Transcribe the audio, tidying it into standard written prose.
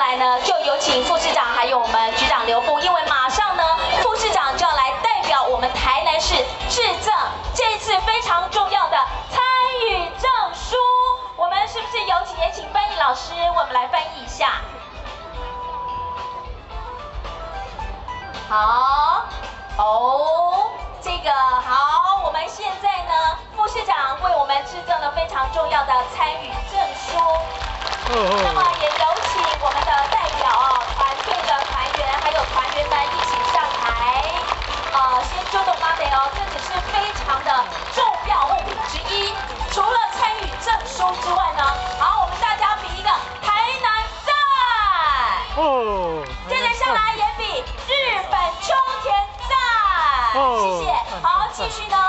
来呢，就有请副市长还有我们局长刘副，因为马上呢，副市长就要来代表我们台南市致赠这次非常重要的参与证书。我们是不是有请也请翻译老师为我们来翻译一下？好，这个好，我们现在呢，副市长为我们致赠了非常重要的参与证书。那么也有请我们的代表团队的团员还有团员们一起上台。先周董妈得这只是非常的重要物品之一。除了参与证书之外呢，好，我们大家比一个台南赞。接着下来也比日本秋田赞。谢谢。好，继续呢。